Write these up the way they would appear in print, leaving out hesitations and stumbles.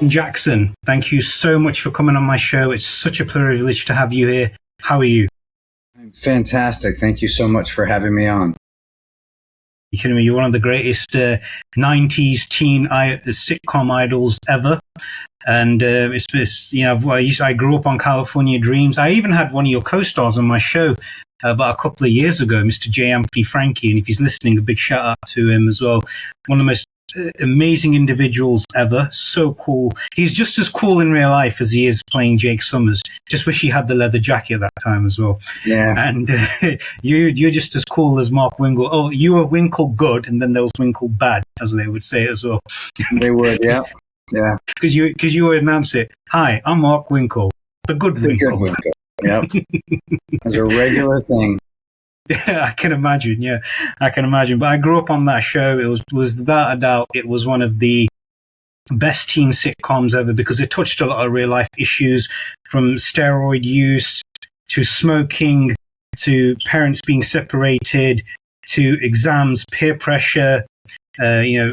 Jackson, thank you so much for coming on my show. It's such a privilege to have you here. How are you? Fantastic. Thank you so much for having me on. You kidding me? You're one of the greatest 90s teen sitcom idols ever. And I grew up on California Dreams. I even had one of your co-stars on my show about a couple of years ago, Mr. J. Anthony Frankie. And if he's listening, a big shout out to him as well. One of the most amazing individuals ever. So cool. He's just as cool in real life as he is playing Jake Summers. Just wish he had the leather jacket at that time as well. Yeah. And you're just as cool as Mark Winkle. Oh, you were Winkle good, and then there was Winkle bad, as they would say as well. They would, yeah. Yeah. Because you would announce it. Hi, I'm Mark Winkle, the good Winkle. Good Winkle. Yep. It's a regular thing. Yeah, I can imagine. Yeah, I can imagine. But I grew up on that show. It was without a doubt, it was one of the best teen sitcoms ever because it touched a lot of real life issues, from steroid use to smoking to parents being separated to exams, peer pressure,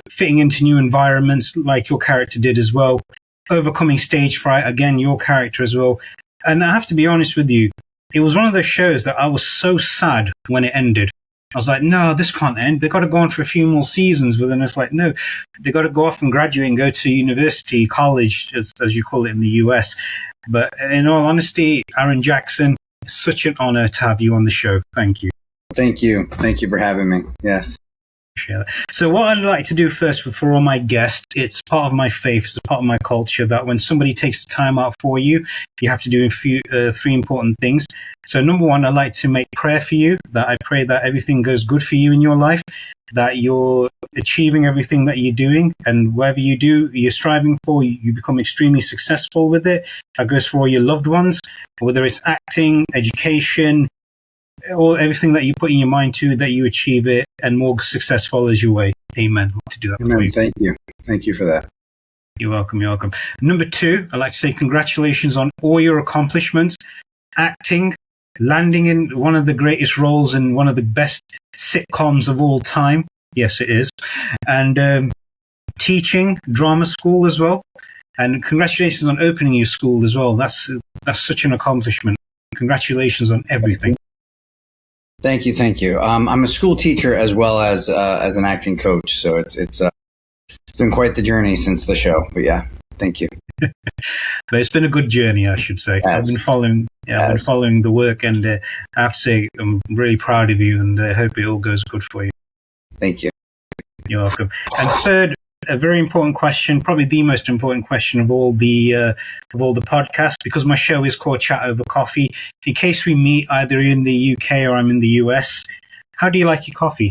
fitting into new environments like your character did as well, overcoming stage fright, again, your character as well. And I have to be honest with you, it was one of those shows that I was so sad when it ended. I was like, no, this can't end. They got to go on for a few more seasons. But then it's like, no, they got to go off and graduate and go to university, college, as you call it in the US. But in all honesty, Aaron Jackson, it's such an honor to have you on the show. Thank you. Thank you. Thank you for having me. Yes. So what I'd like to do first for all my guests, it's part of my faith, it's a part of my culture that when somebody takes the time out for you, you have to do three important things. So number one, I'd like to make prayer for you, that I pray that everything goes good for you in your life, that you're achieving everything that you're doing, and whatever you do, you're striving for, you become extremely successful with it. That goes for all your loved ones, whether it's acting, education, or everything that you put in your mind to, that you achieve it and more success follows your way. Amen. I'd like to do that. Amen. Thank you. Thank you for that. You're welcome. You're welcome. Number two, I'd like to say congratulations on all your accomplishments, acting, landing in one of the greatest roles in one of the best sitcoms of all time. Yes, it is. And teaching drama school as well. And congratulations on opening your school as well. That's such an accomplishment. Congratulations on everything. Thank you. Thank you. I'm a school teacher as well as an acting coach. So it's been quite the journey since the show, but yeah, thank you. But it's been a good journey, I should say. Yes. I've been following the work, and I have to say I'm really proud of you, and I hope it all goes good for you. Thank you. You're welcome. And third, a very important question, probably the most important question of all the podcasts, because my show is called Chat Over Coffee. In case we meet either in the UK or I'm in the US, how do you like your coffee?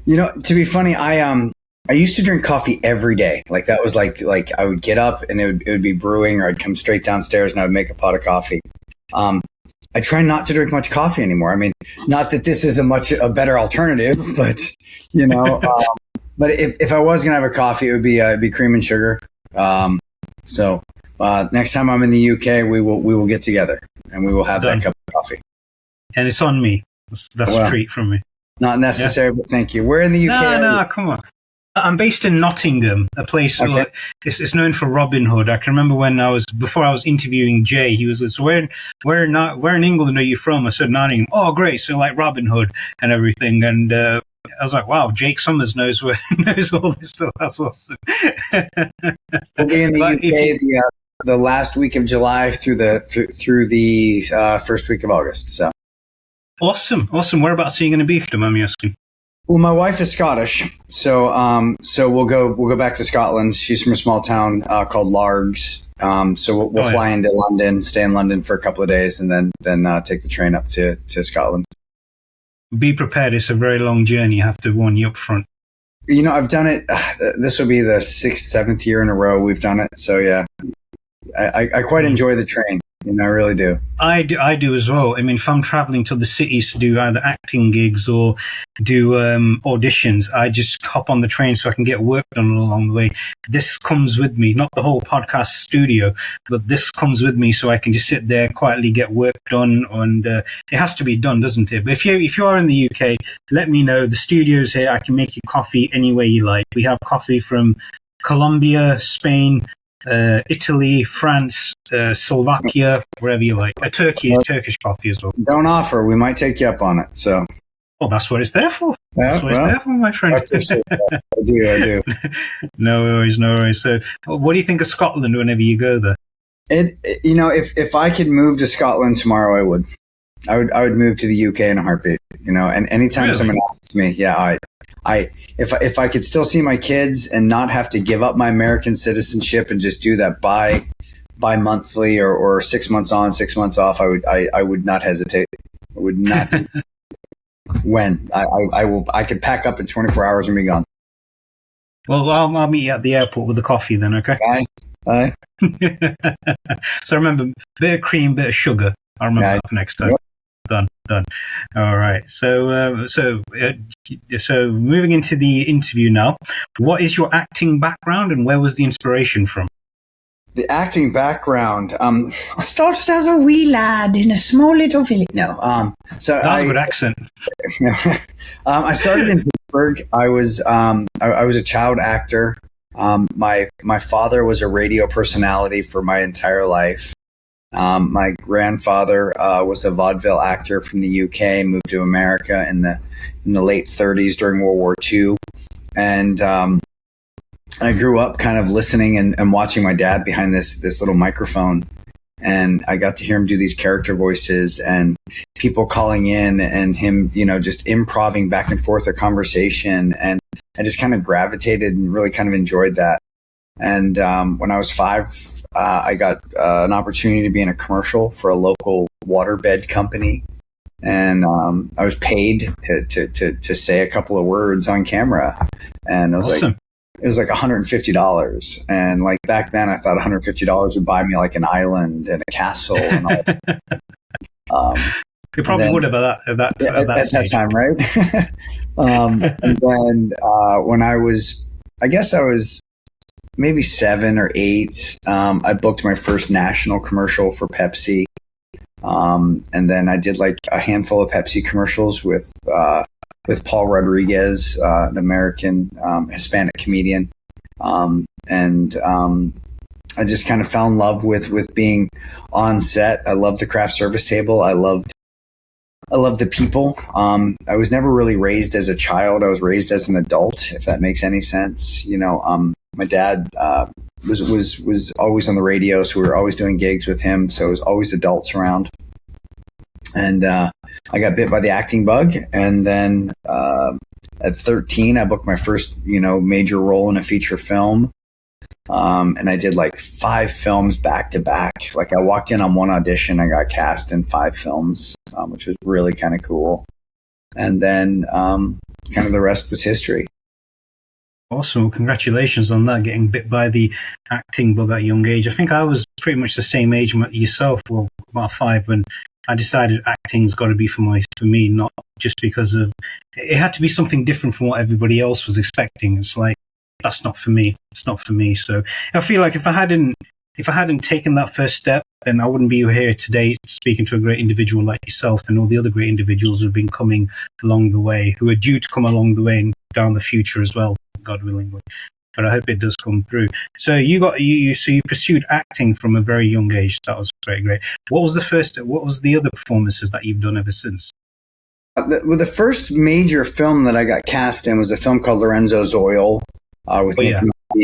To be funny, I used to drink coffee every day. Like that was like I would get up and it would be brewing, or I'd come straight downstairs and I would make a pot of coffee. I try not to drink much coffee anymore. I mean, not that this is a better alternative, but but if I was gonna have a coffee, it would be cream and sugar. So next time I'm in the UK, we will get together and we will have that cup of coffee. And it's on me. That's a treat from me. Not necessary, but thank you. Where in the UK? No, come on. I'm based in Nottingham, a place it's known for Robin Hood. I can remember before I was interviewing Jay, he was like, so where in England are you from? I said Nottingham. Oh, great. So like Robin Hood and everything. And I was like, wow, Jake Summers knows all this stuff. That's awesome. We'll be in the UK the last week of July through the first week of August. So awesome. Whereabouts are you going to be, if you don't mind me asking? Well, my wife is Scottish, so we'll go back to Scotland. She's from a small town called Largs. So we'll fly into London, stay in London for a couple of days, and then take the train up to Scotland. Be prepared. It's a very long journey. I have to warn you up front. I've done it. This will be the 6th, 7th year in a row we've done it. So yeah, I quite enjoy the train. I really do. I do as well. I mean, if I'm traveling to the cities to do either acting gigs or do auditions, I just hop on the train so I can get work done along the way. This comes with me, not the whole podcast studio, but this comes with me so I can just sit there quietly, get work done, and it has to be done, doesn't it? But if you are in the UK, let me know. The studio's here. I can make you coffee any way you like. We have coffee from Colombia, Spain, Italy, France, Slovakia, wherever you like. Turkey is Turkish coffee as well. Don't offer. We might take you up on it. So. Well, that's what it's there for. That's what it's there for, my friend. I appreciate that. I do. No worries. So, what do you think of Scotland whenever you go there? If I could move to Scotland tomorrow, I would. I would move to the UK in a heartbeat. And anytime someone asks me, if I could still see my kids and not have to give up my American citizenship and just do that bi-monthly or 6 months on, 6 months off, I would not hesitate. I would not. When I could pack up in 24 hours and be gone. Well, I'll meet you at the airport with the coffee then, okay? Aye. So remember, bit of cream, bit of sugar. I'll remember that for next time. Yep. Done. All right. So moving into the interview now. What is your acting background and where was the inspiration from? The acting background. I started as a wee lad in a small little village. No. So that's a good accent. I started in Pittsburgh. I was a child actor. My father was a radio personality for my entire life. My grandfather was a vaudeville actor from the UK. Moved to America in the late 30s during World War II, and I grew up kind of listening and watching my dad behind this little microphone. And I got to hear him do these character voices and people calling in and him, just improvising back and forth a conversation. And I just kind of gravitated and really kind of enjoyed that. And when I was 5, I got an opportunity to be in a commercial for a local waterbed company. And I was paid to say a couple of words on camera. And I was awesome. It was like $150. And like back then I thought $150 would buy me like an island and a castle and all that. You probably would have at that time, right? And then when I was maybe 7 or 8, I booked my first national commercial for Pepsi. And then I did like a handful of Pepsi commercials with Paul Rodriguez, an American Hispanic comedian. And I just kind of fell in love with being on set. I loved the craft service table. I loved the people. I was never really raised as a child. I was raised as an adult, if that makes any sense. My dad was always on the radio, so we were always doing gigs with him. So it was always adults around. And I got bit by the acting bug. And then at 13, I booked my first, major role in a feature film. And I did like 5 films back to back. Like I walked in on one audition, I got cast in 5 films, which was really kind of cool. And then kind of the rest was history. Awesome. Congratulations on that, getting bit by the acting bug at a young age. I think I was pretty much the same age yourself, well, about 5, when I decided acting's got to be for me, not just because of it had to be something different from what everybody else was expecting. It's like, that's not for me. It's not for me. So I feel like if I hadn't taken that first step, then I wouldn't be here today speaking to a great individual like yourself and all the other great individuals who've been coming along the way, who are due to come along the way and down the future as well, God willingly. But I hope it does come through. So you pursued acting from a very young age. That was great. What was the other performances that you've done ever since? The first major film that I got cast in was a film called Lorenzo's Oil with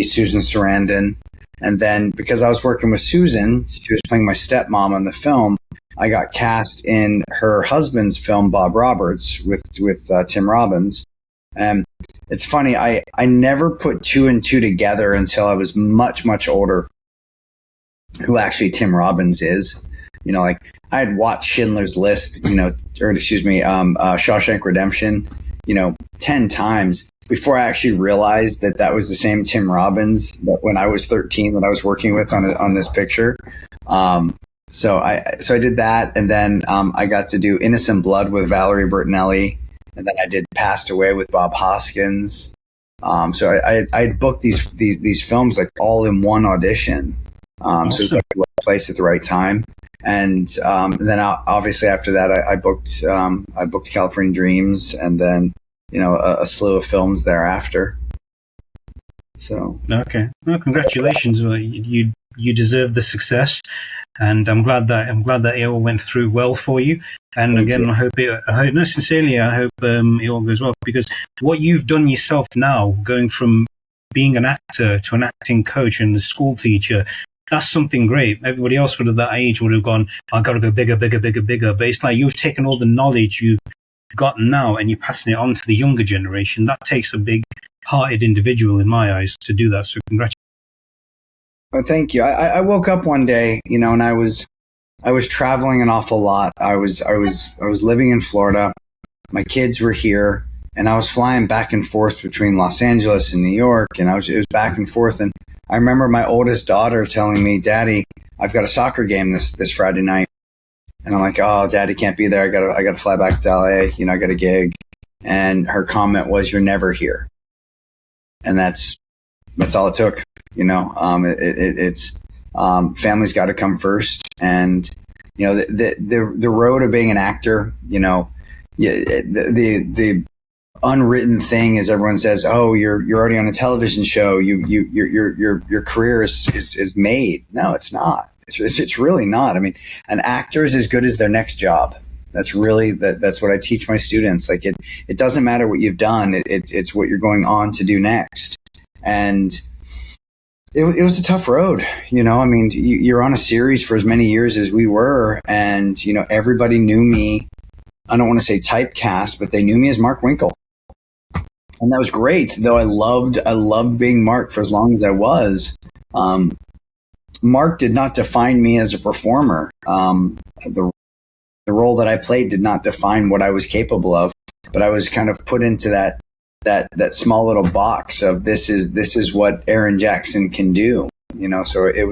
Susan Sarandon. And then because I was working with Susan, she was playing my stepmom in the film, I got cast in her husband's film, Bob Roberts, with Tim Robbins. And it's funny, I never put 2 and 2 together until I was much, much older, who actually Tim Robbins is. Like I had watched Schindler's List, Shawshank Redemption, 10 times before I actually realized that was the same Tim Robbins that when I was 13 that I was working with on this picture. So I did that, and then I got to do Innocent Blood with Valerie Bertinelli, and then I did Passed Away with Bob Hoskins. So I had booked these films like all in one audition. Awesome. So it was like the right place at the right time. And then obviously after that, I booked California Dreams, and then a slew of films thereafter. So Okay. Well, congratulations. Well, you deserve the success, and I'm glad that it all went through well for you. And thank you. again, no, sincerely, I hope it all goes well, because what you've done yourself now, going from being an actor to an acting coach and a school teacher, that's something great. Everybody else would, at that age, would have gone, I got to go bigger, bigger, bigger, bigger. But it's like you've taken all the knowledge you've gotten now and you're passing it on to the younger generation. That takes a big hearted individual in my eyes to do that. So congratulations. Well, thank you. I woke up one day, and I was traveling an awful lot. I was living in Florida. My kids were here, and I was flying back and forth between Los Angeles and New York, and it was back and forth. And I remember my oldest daughter telling me, "Daddy, I've got a soccer game this Friday night." And I'm like, "Oh, Daddy can't be there. I got to fly back to LA. I got a gig." And her comment was, "You're never here." And that's all it took. It's family's got to come first, and the road of being an actor. The unwritten thing is everyone says, "Oh, you're already on a television show. Your career is made." No, it's not. It's really not. I mean, an actor is as good as their next job. That's what I teach my students. Like it doesn't matter what you've done. It's what you're going on to do next. And it was a tough road. I mean, you're on a series for as many years as we were, and everybody knew me. I don't want to say typecast, but they knew me as Mark Winkle. And that was great, though I loved being Mark for as long as I was. Mark did not define me as a performer. The role that I played did not define what I was capable of, but I was kind of put into that small little box of this is what Aaron Jackson can do. So it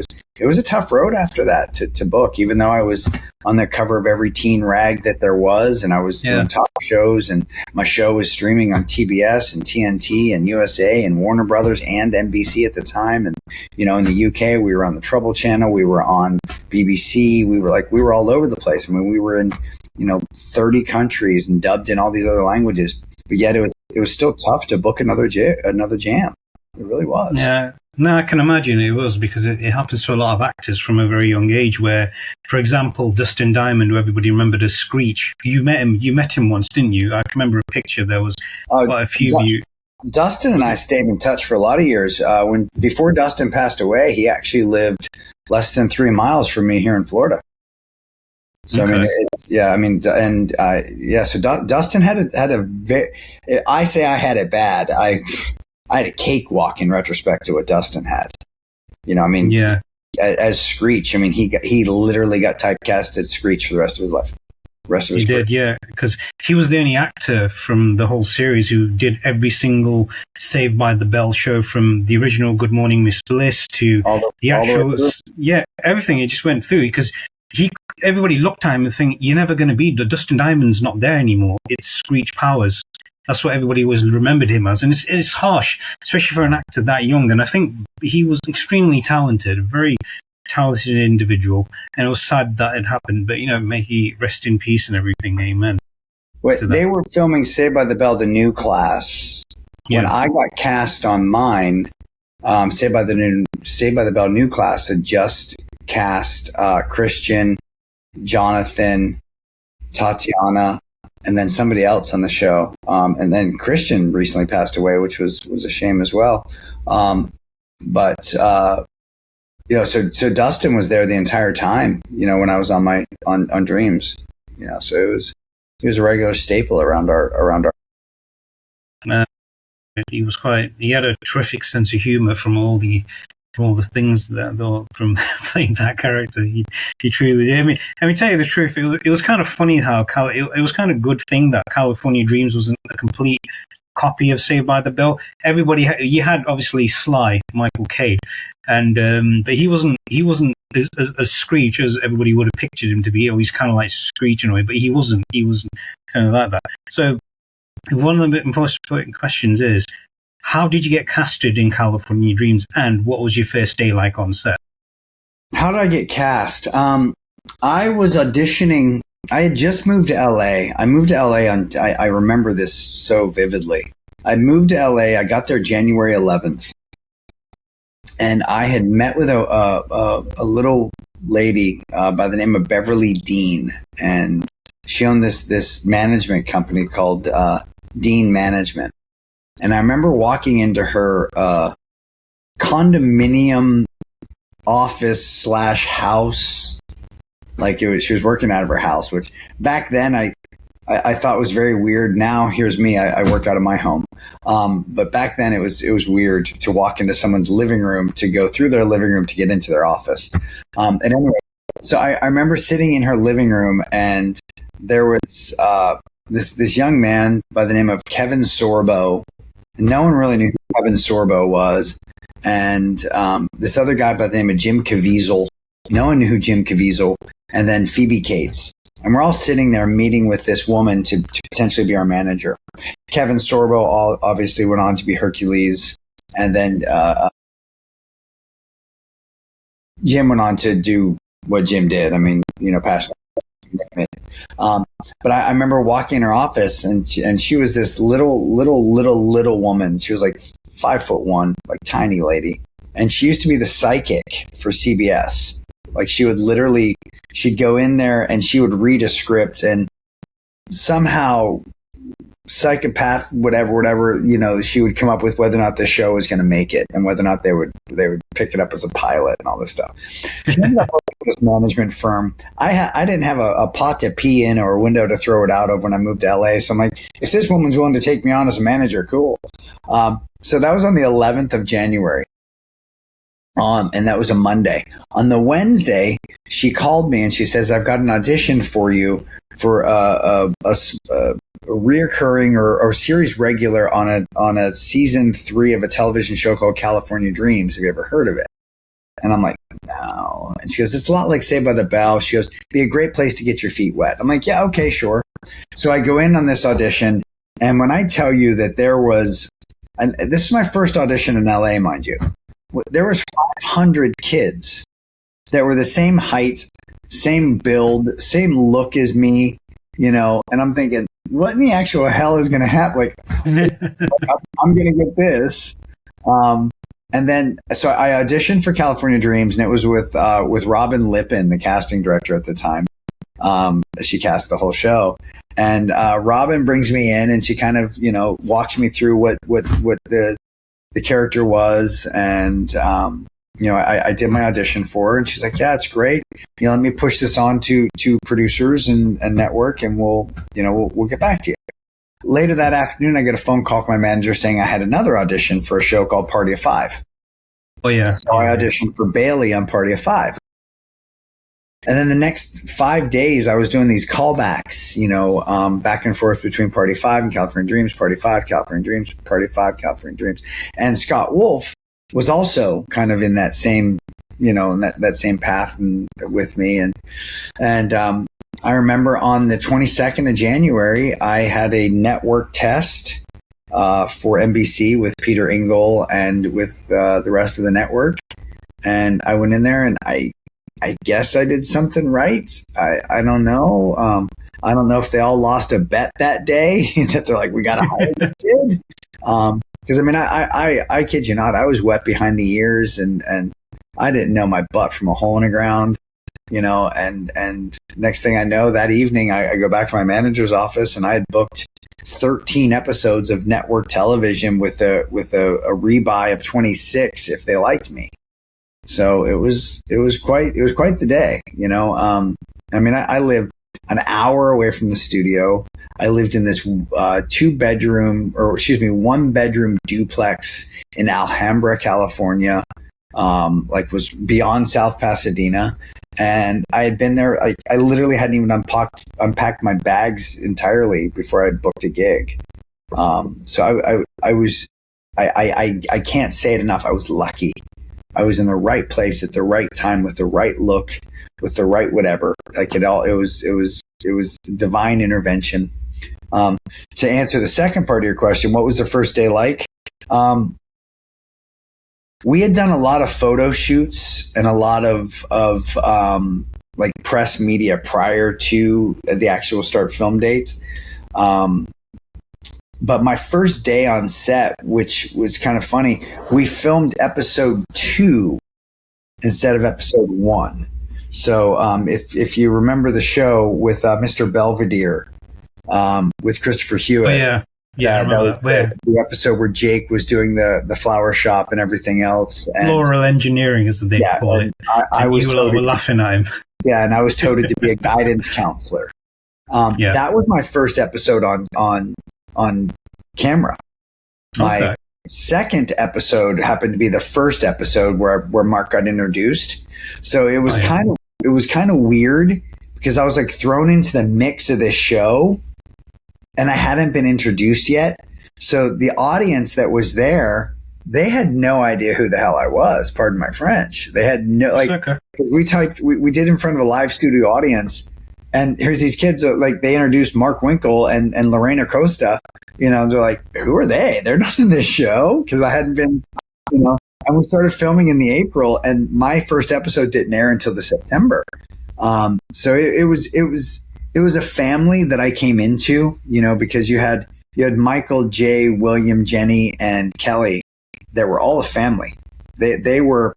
was a tough road after that to book, even though I was on the cover of every teen rag that there was, and I was doing talk shows, and my show was streaming on TBS and TNT and USA and Warner Brothers and NBC at the time. And, in the UK, we were on the Trouble Channel, we were on BBC, we were all over the place. I mean, we were in, 30 countries and dubbed in all these other languages, but yet it was still tough to book another jam. It really was. Yeah. No, I can imagine it was, because it happens to a lot of actors from a very young age where, for example, Dustin Diamond, who everybody remembered as Screech, you met him once, didn't you? I can remember a picture. There was quite a few of you. Dustin and I stayed in touch for a lot of years. Before Dustin passed away, he actually lived less than 3 miles from me here in Florida. So, okay. So Dustin had a very, I say I had it bad. I had a cakewalk in retrospect to what Dustin had. As Screech, he literally got typecast as Screech for the rest of his life. He did, yeah, because he was the only actor from the whole series who did every single Saved by the Bell show, from the original Good Morning Miss Bliss to the actual, everything. It just went through, because everybody looked at him and think, you're never going to be, Dustin Diamond's not there anymore. It's Screech Powers. That's what everybody always remembered him as. And it's harsh, especially for an actor that young. And I think he was extremely talented, a very talented individual. And it was sad that it happened. But, may he rest in peace and everything. Amen. Wait, they were filming Saved by the Bell, the new class. Yeah. When I got cast on mine, Saved by the Bell new class had just cast Christian, Jonathan, Tatiana, and then somebody else on the show. And then Christian recently passed away, which was a shame as well. So Dustin was there the entire time, when I was on Dreams, so he was a regular staple around our. He had a terrific sense of humor from all the things from playing that character. He truly did. I mean, tell you the truth, it was kind of funny how it was kind of good thing that California Dreams wasn't a complete copy of Saved by the Bell. You had obviously Sly, Michael Caine, and but he wasn't as Screech as everybody would have pictured him to be. He's kind of like Screech in a way, but he wasn't kind of like that. So one of the most important questions is, how did you get casted in California Dreams, and what was your first day like on set? How did I get cast? I was auditioning. I had just moved to LA. I moved to LA I remember this so vividly. I moved to LA. I got there January 11th. And I had met with a little lady by the name of Beverly Dean, and she owned this management company called Dean Management. And I remember walking into her condominium office / house, like she was working out of her house, which back then I thought was very weird. Now here's me, I work out of my home. But back then it was weird to walk into someone's living room, to go through their living room to get into their office. And anyway, so I remember sitting in her living room, and there was this young man by the name of Kevin Sorbo. No one really knew who Kevin Sorbo was. And this other guy by the name of Jim Caviezel. No one knew who Jim Caviezel. And then Phoebe Cates. And we're all sitting there meeting with this woman to potentially be our manager. Kevin Sorbo obviously went on to be Hercules. And then Jim went on to do what Jim did. I mean, passionate. But I remember walking in her office, and she was this little woman. She was like 5'1", like tiny lady. And she used to be the psychic for CBS. Like she'd go in there and she would read a script, and somehow psychopath, whatever, she would come up with whether or not the show was going to make it, and whether or not they would pick it up as a pilot and all this stuff. This management firm, I didn't have a pot to pee in or a window to throw it out of when I moved to LA. So I'm like, if this woman's willing to take me on as a manager, cool. So that was on the 11th of January. And that was a Monday. On the Wednesday, she called me and she says, I've got an audition for you for a reoccurring or series regular on a season 3 of a television show called California Dreams. Have you ever heard of it? And I'm like, no. And she goes, it's a lot like Saved by the Bell. She goes, be a great place to get your feet wet. I'm like, yeah, okay, sure. So I go in on this audition. And when I tell you that there was, and this is my first audition in LA, mind you, there was 500 kids that were the same height, same build, same look as me, and I'm thinking, what in the actual hell is going to happen? Like, I'm going to get this. And then, so I auditioned for California Dreams, and it was with Robin Lippin, the casting director at the time. She cast the whole show. And Robin brings me in, and she kind of, walks me through what the character was. And, I did my audition for her, and she's like, yeah, it's great. Let me push this on to producers and network, and we'll get back to you. Later that afternoon, I get a phone call from my manager saying I had another audition for a show called Party of Five. Oh, yeah. So I auditioned for Bailey on Party of Five. And then the next 5 days, I was doing these callbacks, back and forth between Party 5 and California Dreams, Party 5, California Dreams, Party 5, California Dreams. And Scott Wolf was also kind of in that same, in that same path with me. And I remember on the 22nd of January, I had a network test for NBC with Peter Engel and with the rest of the network. And I went in there, and I guess I did something right. I don't know. I don't know if they all lost a bet that day that they're like, we got to hire this kid. Because I kid you not, I was wet behind the ears, and I didn't know my butt from a hole in the ground. And next thing I know, that evening, I go back to my manager's office, and I had booked 13 episodes of network television with a rebuy of 26 if they liked me. So it was quite the day, I lived an hour away from the studio. I lived in this 1-bedroom duplex in Alhambra, California, was beyond South Pasadena. And I had been there. I literally hadn't even unpacked my bags entirely before I booked a gig. So I can't say it enough. I was lucky. I was in the right place at the right time with the right look, with the right whatever. It was divine intervention. To answer the second part of your question, what was the first day like? We had done a lot of photo shoots and a lot of press media prior to the actual start film dates. but my first day on set, which was kind of funny, we filmed episode 2 instead of episode 1. So if you remember the show with Mr. Belvedere, with Christopher Hewitt. Oh, yeah. Yeah, that was the episode where Jake was doing the flower shop and everything else. And, floral engineering, as they call it. I was were laughing at him. Yeah, and I was toted to be a guidance counselor. That was my first episode on camera. My second episode happened to be the first episode where Mark got introduced. So it was kind of weird because I was like thrown into the mix of this show and I hadn't been introduced yet. So the audience that was there, they had no idea who the hell I was. Pardon my French. They had no, like, because we did in front of a live studio audience. And here's these kids, like they introduced Mark Winkle and Lorena Costa, they're like, who are they? They're not in this show. Cause I hadn't been, and we started filming in the April and my first episode didn't air until the September. So it was a family that I came into, because you had Michael, Jay, William, Jenny, and Kelly. They were all a family. They were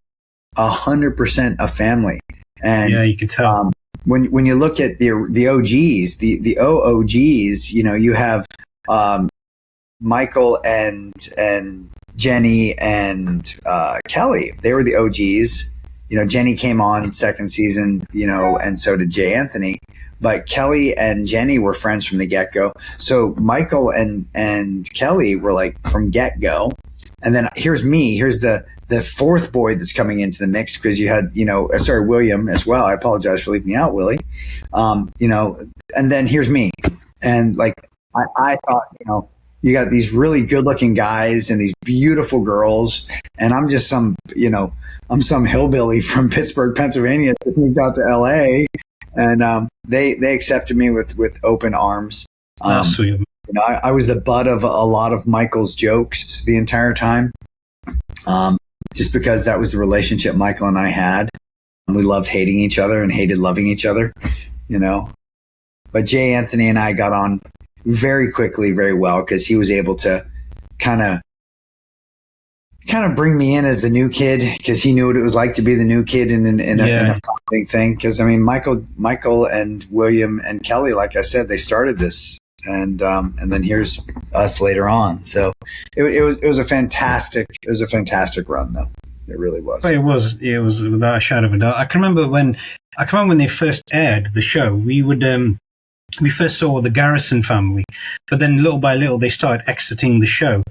100% a family. And yeah, you could tell. When you look at the OGs, the OOGs, you have Michael and Jenny and Kelly. They were the OGs. Jenny came on second season, and so did Jay Anthony. But Kelly and Jenny were friends from the get-go. So Michael and Kelly were like from get-go. And then here's me. Here's the fourth boy that's coming into the mix because you had, William as well. I apologize for leaving you out, Willie. And then here's me. And like, I thought, you got these really good looking guys and these beautiful girls. And I'm just some hillbilly from Pittsburgh, Pennsylvania that moved out to LA. And they accepted me with open arms. Sweet. I was the butt of a lot of Michael's jokes the entire time. Just because that was the relationship Michael and I had. And we loved hating each other and hated loving each other, But Jay Anthony and I got on very quickly, very well, because he was able to kind of bring me in as the new kid because he knew what it was like to be the new kid in a founding thing. Because Michael and William and Kelly, like I said, they started this, and then here's us later on. So it was a fantastic run, though. It really was. It was without a shadow of a doubt. I can remember when they first aired the show. We first saw the Garrison family, but then little by little they started exiting the show.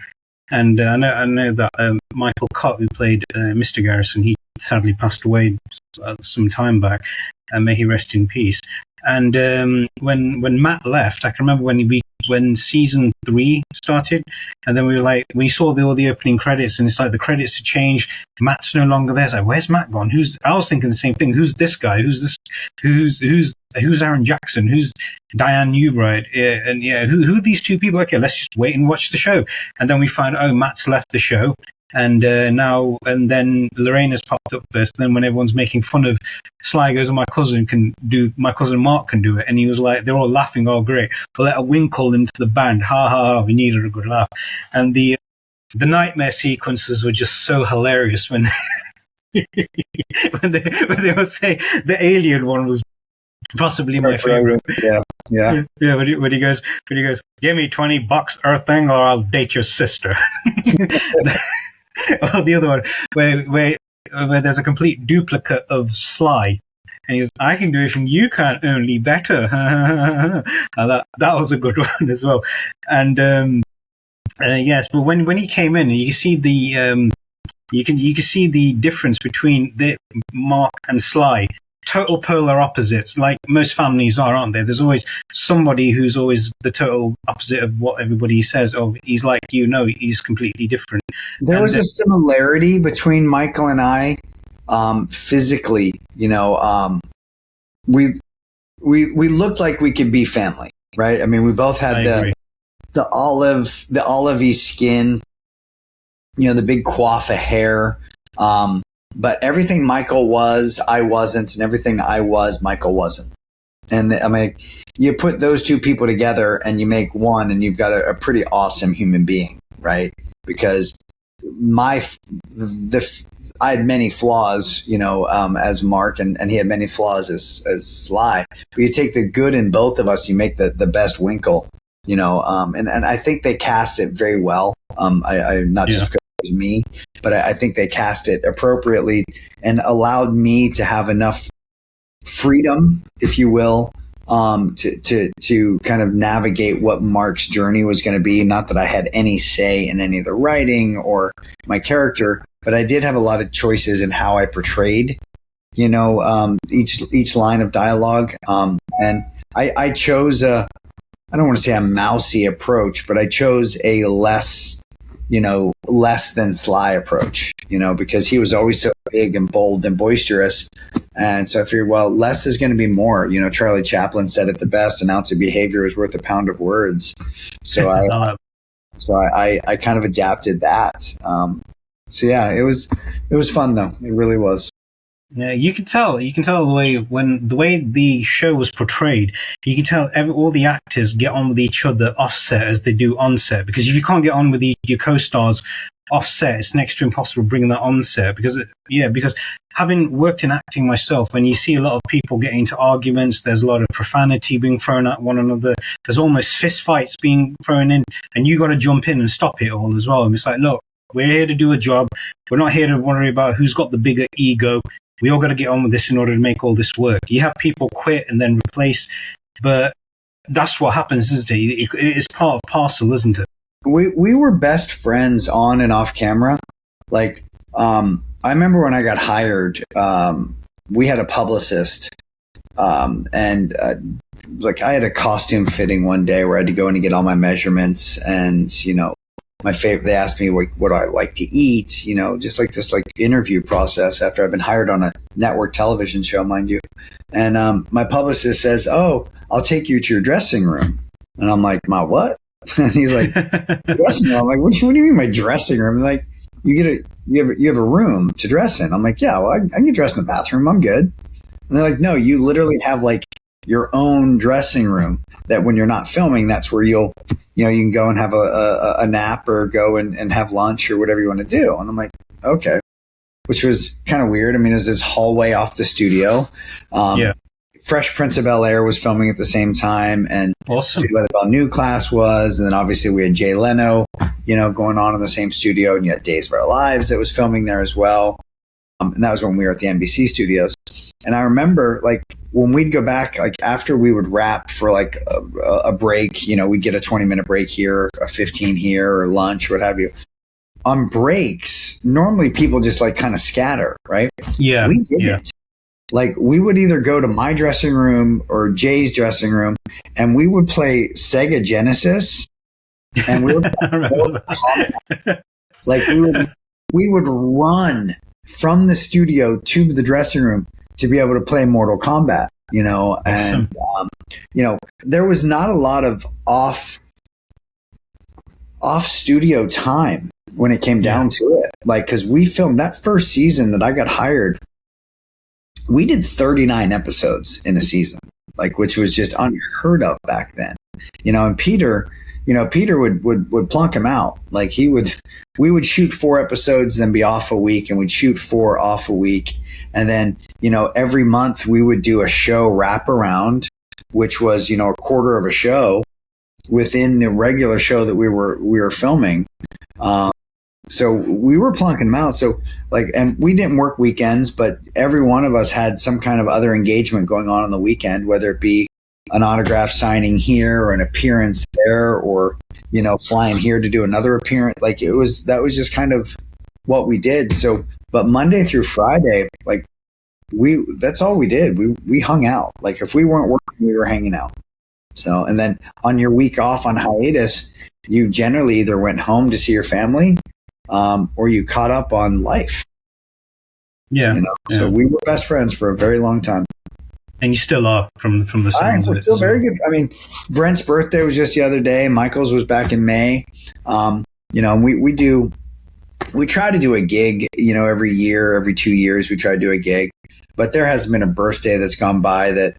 And I know that Michael Cott, who played Mr. Garrison, he sadly passed away some time back, and may he rest in peace. And when Matt left, I can remember when season 3 started, and then we were like, we saw all the opening credits, and it's like the credits had changed. Matt's no longer there. It's like, where's Matt gone? I was thinking the same thing. Who's this guy? Who's Aaron Jackson? Who's Diane Newbright? And who are these two people? Okay, let's just wait and watch the show. And then we find, Matt's left the show. And then Lorena's popped up first. And then when everyone's making fun of Sly goes, my cousin Mark can do it. And he was like, they're all laughing, oh great. We'll let a Winkle into the band. Ha ha ha, we needed a good laugh. And the nightmare sequences were just so hilarious when when they were saying the alien one was possibly my favorite. Yeah. When he goes, give me $20 Earth thing or I'll date your sister. Or the other one where there's a complete duplicate of Sly, and he goes, I can do it and you can't, only better. That was a good one as well. And yes, but when he came in, you can see you can see the difference between the Mark and Sly. Total polar opposites, like most families are, aren't there? There's always somebody who's always the total opposite of what everybody says. Oh, he's like he's completely different. There was a similarity between Michael and I, physically. We looked like we could be family, right? I mean, we both had the olivey skin, the big coif of hair. But everything Michael was, I wasn't, and everything I was, Michael wasn't. And I mean, you put those two people together and you make one, and you've got a pretty awesome human being, right? Because I had many flaws, as Mark, and he had many flaws as Sly. But you take the good in both of us, you make the best Winkle, and I think they cast it very well. I not just because it was me, but I think they cast it appropriately and allowed me to have enough freedom, if you will, to kind of navigate what Mark's journey was going to be. Not that I had any say in any of the writing or my character, but I did have a lot of choices in how I portrayed, each line of dialogue. And I chose I don't want to say a mousy approach, but I chose a less than Sly approach, because he was always so big and bold and boisterous. And so I figured, well, less is going to be more. Charlie Chaplin said it the best: an ounce of behavior is worth a pound of words. So I kind of adapted that. So yeah, it was fun though. It really was. Yeah, you can tell the way the show was portrayed. You can tell all the actors get on with each other offset as they do on set. Because if you can't get on with your co-stars offset, it's next to impossible bringing that on set. Because having worked in acting myself, when you see a lot of people getting into arguments, there's a lot of profanity being thrown at one another. There's almost fist fights being thrown in, and you got to jump in and stop it all as well. And it's like, look, we're here to do a job. We're not here to worry about who's got the bigger ego. We all got to get on with this in order to make all this work. You have people quit and then replace, but that's what happens, isn't it? It's part of parcel, isn't it? We were best friends on and off camera. Like, I remember when I got hired, we had a publicist, and I had a costume fitting one day where I had to go in and get all my measurements, and my favorite. They asked me what I like to eat, just like this interview process after I've been hired on a network television show, mind you. And my publicist says, "Oh, I'll take you to your dressing room," and I'm like, "My what?" And he's like, "Dressing room." I'm like, what do you mean my dressing room? And like, you have a room to dress in. I'm like, yeah, well, I can get dressed in the bathroom. I'm good. And they're like, no, you literally have your own dressing room that when you're not filming, that's where you can go and have a nap or go and have lunch or whatever you want to do. And I'm like, okay, which was kind of weird. I mean, it was this hallway off the studio. Fresh Prince of Bel-Air was filming at the same time, and awesome. See What About New Class was. And then obviously we had Jay Leno, going on in the same studio, and you had Days of Our Lives that was filming there as well. And that was when we were at the NBC studios. And I remember when we'd go back, after we would wrap for a break, we'd get a 20-minute break here, a 15 here, or lunch, or what have you. On breaks, normally people just kind of scatter, right? Yeah. We didn't. We would either go to my dressing room or Jay's dressing room, and we would play Sega Genesis, and we would we would run from the studio to the dressing room to be able to play Mortal Kombat, and there was not a lot of off studio time when it came down to it. Because we filmed that first season that I got hired, we did 39 episodes in a season, which was just unheard of back then. And Peter would plunk him out. We would shoot 4 episodes, then be off a week, and we'd shoot 4 off a week. And then, every month we would do a show wraparound, which was, a quarter of a show within the regular show that we were filming. So we were plunking them out. So and we didn't work weekends, but every one of us had some kind of other engagement going on the weekend, whether it be an autograph signing here or an appearance there, or, flying here to do another appearance. That was just kind of what we did. So, but Monday through Friday, that's all we did. We hung out. If we weren't working, we were hanging out. So, and then on your week off on hiatus, you generally either went home to see your family, or you caught up on life. Yeah. So we were best friends for a very long time. And you still are from the sounds we're still very good. I mean, Brent's birthday was just the other day. Michael's was back in May. We try to do a gig, every year, every 2 years, we try to do a gig, but there hasn't been a birthday that's gone by that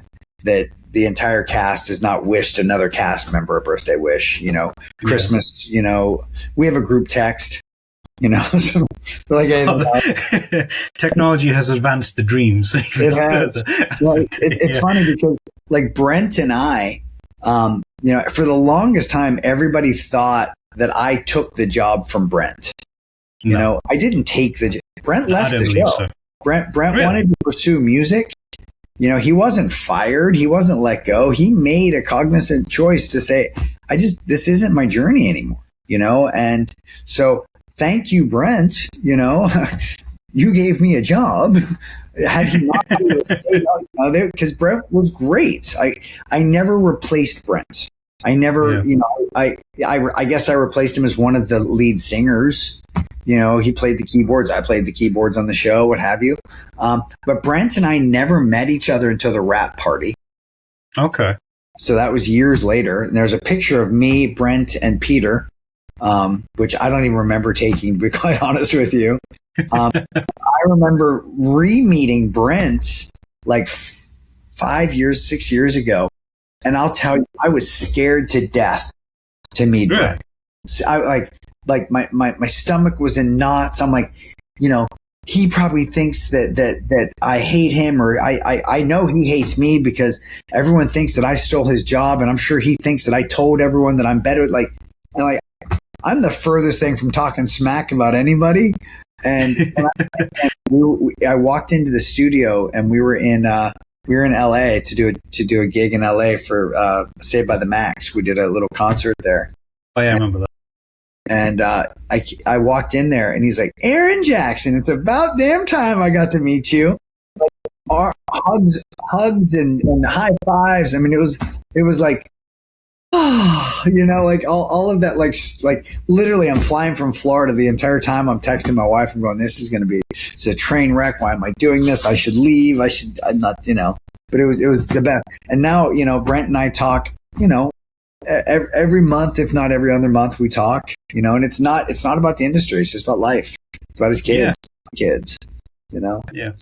the entire cast has not wished another cast member a birthday wish. You know, Christmas. You know, we have a group text. You know, so like technology has advanced the dreams. It has. Well, it's funny because like Brent and I, you know, for the longest time, everybody thought that I took the job from Brent. You know, I didn't take the. Brent left the show. So. Brent really? Wanted to pursue music. You know, he wasn't fired. He wasn't let go. He made a cognizant choice to say, this isn't my journey anymore, you know? And so thank you, Brent, you know, you gave me a job. Had he not stayed on, because Brent was great. I never replaced Brent. I never, you know, I guess I replaced him as one of the lead singers. You know, he played the keyboards. I played the keyboards on the show, what have you. But Brent and I never met each other until the rap party. Okay. So that was years later. And there's a picture of me, Brent, and Peter, which I don't even remember taking, to be quite honest with you. I remember re-meeting Brent like 5 years, 6 years ago. And I'll tell you, I was scared to death to meet Brent. So like my stomach was in knots. I'm like, you know, he probably thinks that I hate him, or I know he hates me because everyone thinks that I stole his job, and I'm sure he thinks that I told everyone that I'm better. Like I'm the furthest thing from talking smack about anybody. And I walked into the studio, and we were in LA to do a gig in LA for Saved by the Max. We did a little concert there. Oh yeah, I remember that. And I walked in there, and he's like, Aaron Jackson, it's about damn time I got to meet you. Like, hugs and high fives. I mean, it was like, oh, you know, like all of that, like literally I'm flying from Florida the entire time. I'm texting my wife. I'm going, it's a train wreck. Why am I doing this? I should leave. I'm not, you know, but it was the best. And now, you know, Brent and I talk, you know, every month, if not every other month, we talk, you know, and it's not about the industry. It's just about life. It's about his kids, you know? Yeah.